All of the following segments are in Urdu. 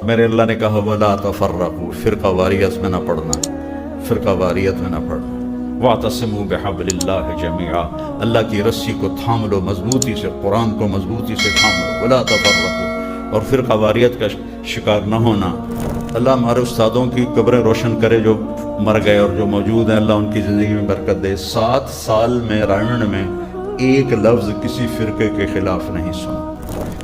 میرے اللہ نے کہا ولا تفرقوا، فرقہ واریت میں نہ پڑھنا، فرقہ واریت میں نہ پڑھنا۔ واعتصموا بحبل اللہ جميعا، اللہ کی رسی کو تھام لو مضبوطی سے، قرآن کو مضبوطی سے تھام لو۔ ولا تفرقوا، اور فرقہ واریت کا شکار نہ ہونا۔ اللہ ہمارے استادوں کی قبریں روشن کرے جو مر گئے اور جو موجود ہیں، اللہ ان کی زندگی میں برکت دے۔ 7 سال میں رائمنڈ میں ایک لفظ کسی فرقے کے خلاف نہیں سنا۔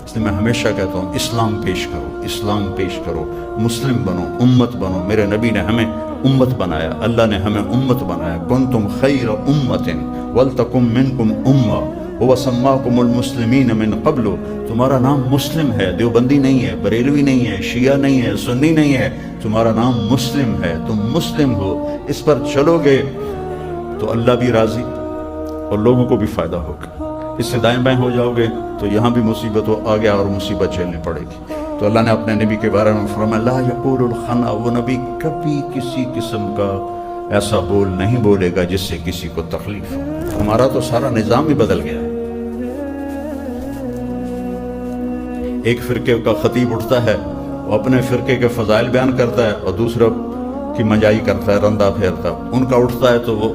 اس لیے میں ہمیشہ کہتا ہوں اسلام پیش کرو، اسلام پیش کرو، مسلم بنو، امت بنو۔ میرے نبی نے ہمیں امت بنایا، اللہ نے ہمیں امت بنایا۔ کنتم خیر امت ولتکم منکم امہ هو سماکم المسلمین من قبل، تمہارا نام مسلم ہے، دیوبندی نہیں ہے، بریلوی نہیں ہے، شیعہ نہیں ہے، سنی نہیں ہے، تمہارا نام مسلم ہے، تم مسلم ہو۔ اس پر چلو گے تو اللہ بھی راضی اور لوگوں کو بھی فائدہ ہوگا۔ اس سے دائیں بائیں ہو جاؤ گے تو یہاں بھی مصیبت ہو آگے اور مصیبت جھیلنی پڑے گی۔ تو اللہ نے اپنے نبی کے بارے میں فرمایا لا یقول الخنا، وہ نبی کبھی کسی قسم کا ایسا بول نہیں بولے گا جس سے کسی کو تکلیف ہو۔ ہمارا تو سارا نظام ہی بدل گیا ہے۔ ایک فرقے کا خطیب اٹھتا ہے، وہ اپنے فرقے کے فضائل بیان کرتا ہے اور دوسرا کی منجائی کرتا ہے، رندہ پھیرتا ہے۔ ان کا اٹھتا ہے تو وہ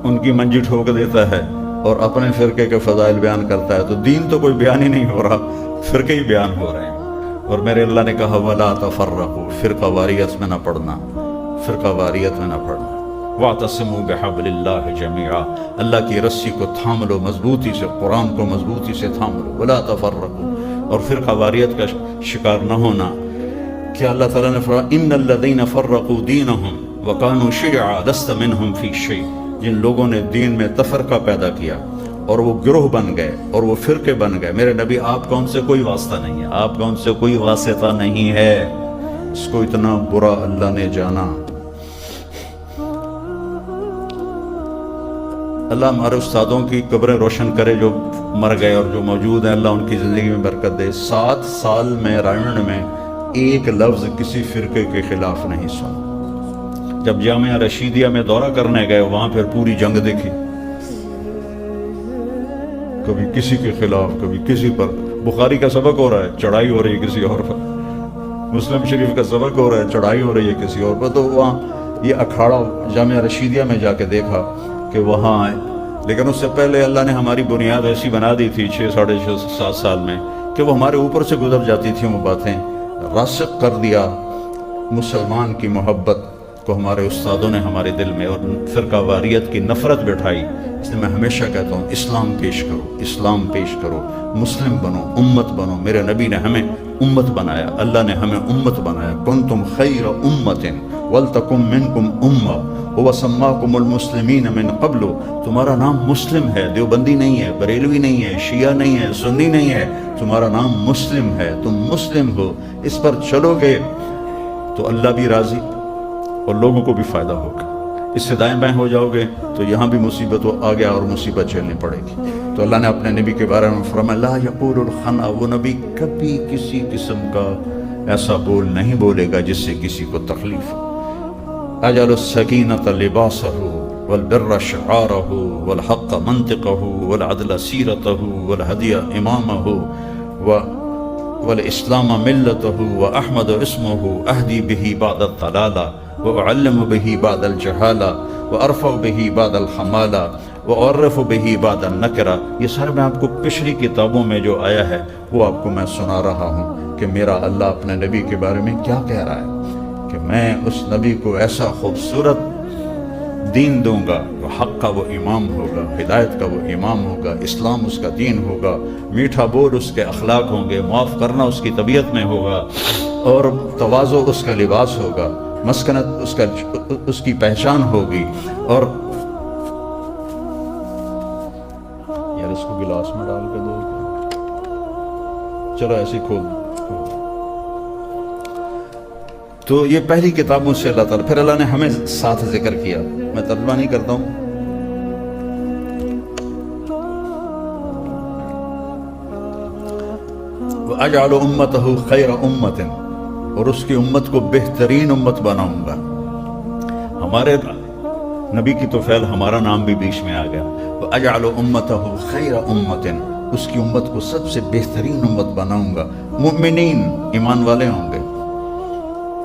ان کی منجی ٹھوک دیتا ہے اور اپنے فرقے کے فضائل بیان کرتا ہے۔ تو دین تو کوئی بیان ہی نہیں ہو رہا، فرقے ہی بیان ہو رہے ہیں۔ اور میرے اللہ نے کہا ولا تفرقوا، فرقہ واریت میں نہ پڑھنا، فرقہ واریت میں نہ پڑھنا۔ واعتصموا بحبل اللہ جميعا، اللہ کی رسی کو تھام لو مضبوطی سے، قرآن کو مضبوطی سے تھام لو۔ ولا تفرقوا، اور فرقہ واریت کا شکار نہ ہونا۔ کیا اللہ تعالیٰ نے فرمایا ان الذین فرقوا دینہم وکانوا شیعا لست منہم فی شیء، جن لوگوں نے دین میں تفرقہ پیدا کیا اور وہ گروہ بن گئے اور وہ فرقے بن گئے، میرے نبی آپ کا ان سے کوئی واسطہ نہیں ہے، آپ کا ان سے کوئی واسطہ نہیں ہے۔ اس کو اتنا برا اللہ نے جانا۔ اللہ ہمارے استادوں کی قبریں روشن کرے جو مر گئے اور جو موجود ہیں، اللہ ان کی زندگی میں برکت دے۔ 7 سال میں رائمنڈ میں ایک لفظ کسی فرقے کے خلاف نہیں سنا۔ جب جامعہ رشیدیہ میں دورہ کرنے گئے وہاں پھر پوری جنگ دیکھی، کبھی کسی کے خلاف کبھی کسی پر۔ بخاری کا سبق ہو رہا ہے، چڑھائی ہو رہی ہے کسی اور پر۔ مسلم شریف کا سبق ہو رہا ہے، چڑھائی ہو رہی ہے کسی اور پر۔ تو وہاں یہ اکھاڑا جامعہ رشیدیہ میں جا کے دیکھا کہ وہاں آئے، لیکن اس سے پہلے اللہ نے ہماری بنیاد ایسی بنا دی تھی 6 ساڑھے 7 سال میں کہ وہ ہمارے اوپر سے گزر جاتی تھیں وہ باتیں۔ راسخ کر دیا مسلمان کی محبت کو ہمارے استادوں نے ہمارے دل میں، اور فرقہ واریت کی نفرت بٹھائی۔ اس لیے میں ہمیشہ کہتا ہوں اسلام پیش کرو، اسلام پیش کرو، مسلم بنو، امت بنو۔ میرے نبی نے ہمیں امت بنایا، اللہ نے ہمیں امت بنایا۔ کنتم خیر امت ولتکم منکم امہ هو سماکم المسلمین من قبل، تمہارا نام مسلم ہے، دیوبندی نہیں ہے، بریلوی نہیں ہے، شیعہ نہیں ہے، سنی نہیں ہے، تمہارا نام مسلم ہے، تم مسلم ہو۔ اس پر چلو گے تو اللہ بھی راضی اور لوگوں کو بھی فائدہ ہوگا۔ اس سے دائیں بائیں ہو جاؤ گے تو یہاں بھی مصیبت ہو آگے اور مصیبت جھیلنی پڑے گی۔ تو اللہ نے اپنے نبی کے بارے میں فرمایا لا یقول الخنا، وہ نبی کبھی کسی قسم کا ایسا بول نہیں بولے گا جس سے کسی کو تکلیف ہو۔ اجعل السکینۃ لباسہ والبر شعارہ والحق منطقہ والعدل سیرتہ والہدی امامہ والاسلام ملتہ واحمد اسمہ اہدی بہ بعد الضلالہ وأعلم به بعد الجہالہ وارفع به بعد الحمالہ وأعرف به بعد النکرہ۔ یہ سر میں آپ کو پچھلی کتابوں میں جو آیا ہے وہ آپ کو میں سنا رہا ہوں کہ میرا اللہ اپنے نبی کے بارے میں کیا کہہ رہا ہے، کہ میں اس نبی کو ایسا خوبصورت دین دوں گا، وہ حق کا وہ امام ہوگا، ہدایت کا وہ امام ہوگا، اسلام اس کا دین ہوگا، میٹھا بول اس کے اخلاق ہوں گے، معاف کرنا اس کی طبیعت میں ہوگا، اور تواضع اس کا لباس ہوگا، مسکنت اس کی پہچان ہوگی۔ اور یار اس کو گلاس میں ڈال کے دو، چلو ایسے کھول دو۔ تو یہ پہلی کتابوں سے اللہ تعالیٰ، پھر اللہ نے ہمیں ساتھ ذکر کیا۔ میں ترجمہ نہیں کرتا ہوں، وَأَجْعَلُ أُمَّتَهُ خَيْرَ أُمَّةٍ، اور اس کی امت کو بہترین امت بناؤں گا۔ ہمارے نبی کی تو فعل ہمارا نام بھی بیچ میں آ گیا۔ وَأَجْعَلُ أُمَّتَهُ خَيْرَ أُمَّةٍ، اس کی امت کو سب سے بہترین امت بناؤں گا۔ مؤمنین، ایمان والے ہوں گے،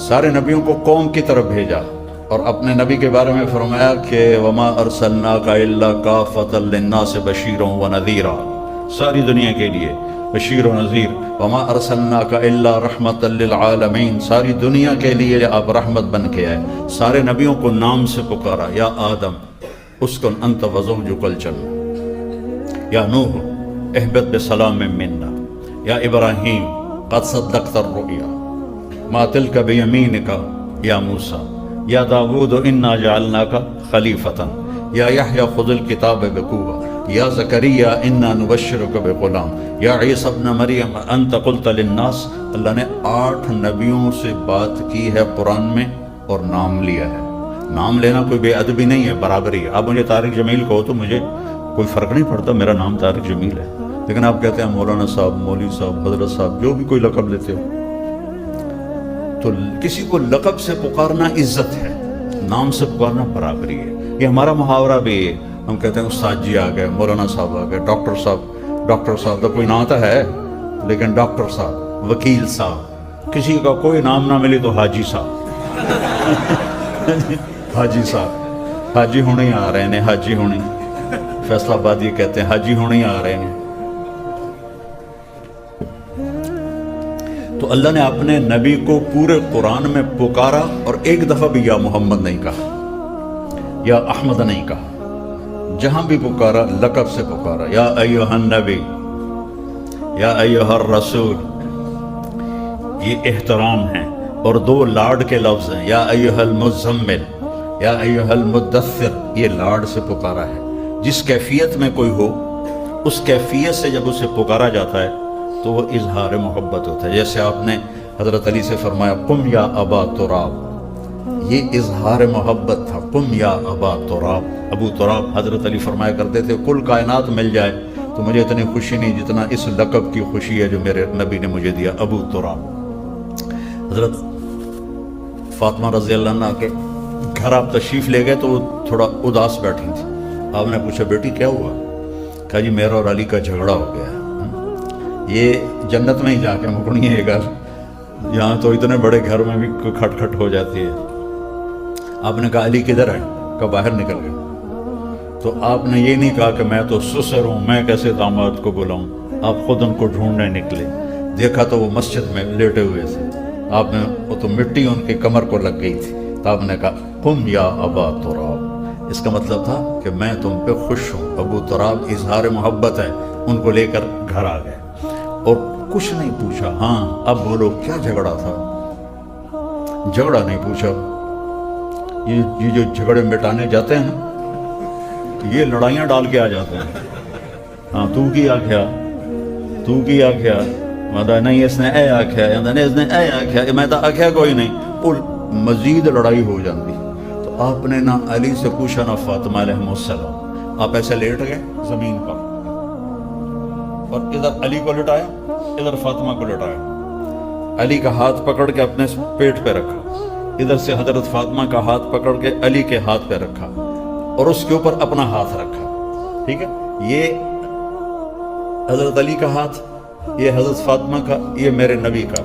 سارے نبیوں کو قوم کی طرف بھیجا، اور اپنے نبی کے بارے میں فرمایا کہ وما ارسلناک الا کافۃ للناس بشیرا ونذیرا، ساری دنیا کے لیے بشیر و نذیر۔ وما ارسلناک الا رحمۃ للعالمین، ساری دنیا کے لیے آپ رحمت بن کے آئے۔ سارے نبیوں کو نام سے پکارا، یا آدم اسکن انت وزوجک الجنہ، یا نوح اہبط بسلام منا، یا ابراہیم قد صدقت الرؤیا، ما تلک بیمینک یا موسیٰ، یا داود انا جعلناک خلیفۃ، یا یحییٰ خذ الکتاب بقوۃ، یا زکریا انا نبشرک بغلام، یا عیسیٰ ابن مریم انت قلت للناس۔ اللہ نے 8 نبیوں سے بات کی ہے قرآن میں اور نام لیا ہے۔ نام لینا کوئی بے ادبی نہیں ہے، برابری ہے۔ آپ مجھے طارق جمیل کہو تو مجھے کوئی فرق نہیں پڑتا، میرا نام طارق جمیل ہے، لیکن آپ کہتے ہیں مولانا صاحب، مولوی صاحب، حضرت صاحب، جو بھی کوئی لقب لیتے ہو، تو کسی کو لقب سے پکارنا عزت ہے، نام سے پکارنا برابری ہے۔ یہ ہمارا محاورہ بھی ہے، ہم کہتے ہیں استاد جی آ گئے، مولانا صاحب آ گئے، ڈاکٹر صاحب۔ ڈاکٹر صاحب تو کوئی نام تو ہے، لیکن ڈاکٹر صاحب، وکیل صاحب، کسی کا کوئی نام نہ ملے تو حاجی صاحب حاجی صاحب، حاجی ہونے ہی آ رہے ہیں، حاجی ہونے، فیصلہ آباد یہ کہتے ہیں حاجی ہونے ہی آ رہے ہیں۔ تو اللہ نے اپنے نبی کو پورے قرآن میں پکارا، اور ایک دفعہ بھی یا محمد نہیں کہا، یا احمد نہیں کہا، جہاں بھی پکارا لقب سے پکارا، یا ایھا النبی، یا ایھا الرسول، یہ احترام ہیں۔ اور 2 لاڈ کے لفظ ہیں، یا ایھا المزمل، یا ایھا المدثر، یہ لاڈ سے پکارا ہے۔ جس کیفیت میں کوئی ہو، اس کیفیت سے جب اسے پکارا جاتا ہے تو وہ اظہار محبت ہوتا ہے۔ جیسے آپ نے حضرت علی سے فرمایا قم یا ابا تراب، یہ اظہار محبت تھا، قم یا ابا تراب، ابو تراب۔ حضرت علی فرمایا کرتے تھے کل کائنات مل جائے تو مجھے اتنی خوشی نہیں جتنا اس لقب کی خوشی ہے جو میرے نبی نے مجھے دیا، ابو تراب۔ حضرت فاطمہ رضی اللہ عنہ کے گھر آپ تشریف لے گئے تو وہ تھوڑا اداس بیٹھی تھی۔ آپ نے پوچھا بیٹی کیا ہوا؟ کہا جی میرا اور علی کا جھگڑا ہو گیا ہے۔ یہ جنت میں ہی جا کے مکنی ہے گھر، یہاں تو اتنے بڑے گھر میں بھی کھٹ کھٹ ہو جاتی ہے۔ آپ نے کہا علی کدھر ہے؟ کہا باہر نکل گئے۔ تو آپ نے یہ نہیں کہا کہ میں تو سسر ہوں، میں کیسے داماد کو بلاؤں، آپ خود ان کو ڈھونڈنے نکلے۔ دیکھا تو وہ مسجد میں لیٹے ہوئے تھے، آپ نے وہ تو مٹی ان کی کمر کو لگ گئی تھی، تو آپ نے کہا قم یا ابا تراب۔ اس کا مطلب تھا کہ میں تم پہ خوش ہوں۔ ابو تراب اظہار محبت ہے، ان کو لے کر گھر آ گئے اور کچھ نہیں پوچھا۔ ہاں اب بولو کیا جھگڑا تھا؟ جھگڑا نہیں پوچھا۔ یہ جو جھگڑے مٹانے جاتے ہیں نا، یہ لڑائیاں ڈال کے آ جاتے ہیں۔ ہاں تو کی آکھیا، تو کی آکھیا، میں نہیں اس نے اے آکھیا، نہیں اس نے اے آکھیا، میں تو آکھیا کوئی نہیں، اور مزید لڑائی ہو جاتی۔ تو آپ نے نہ علی سے پوچھا نہ فاطمہ علیہ السلام، آپ ایسے لیٹ گئے زمین پر، اور ادھر علی کو لٹایا، ادھر فاطمہ کو لٹایا، علی کا ہاتھ پکڑ کے اپنے پیٹ پہ رکھا، ادھر سے حضرت فاطمہ کا ہاتھ پکڑ کے علی کے ہاتھ پہ رکھا، اور اس کے اوپر اپنا ہاتھ رکھا۔ ٹھیک ہے، یہ حضرت علی کا ہاتھ، یہ حضرت فاطمہ کا، یہ میرے نبی کا۔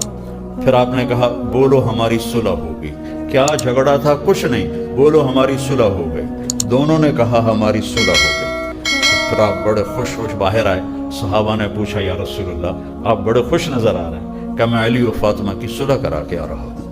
پھر آپ نے کہا بولو ہماری صلح ہوگی۔ کیا جھگڑا تھا؟ کچھ نہیں، بولو ہماری صلح ہو گئی۔ دونوں نے کہا ہماری صلح ہو گئی۔ پھر آپ بڑے خوش باہر آئے۔ صحابہ نے پوچھا یا رسول اللہ آپ بڑے خوش نظر آ رہے ہیں۔ کہ میں علی و فاطمہ کی صلح کرا کے آ رہا ہوں۔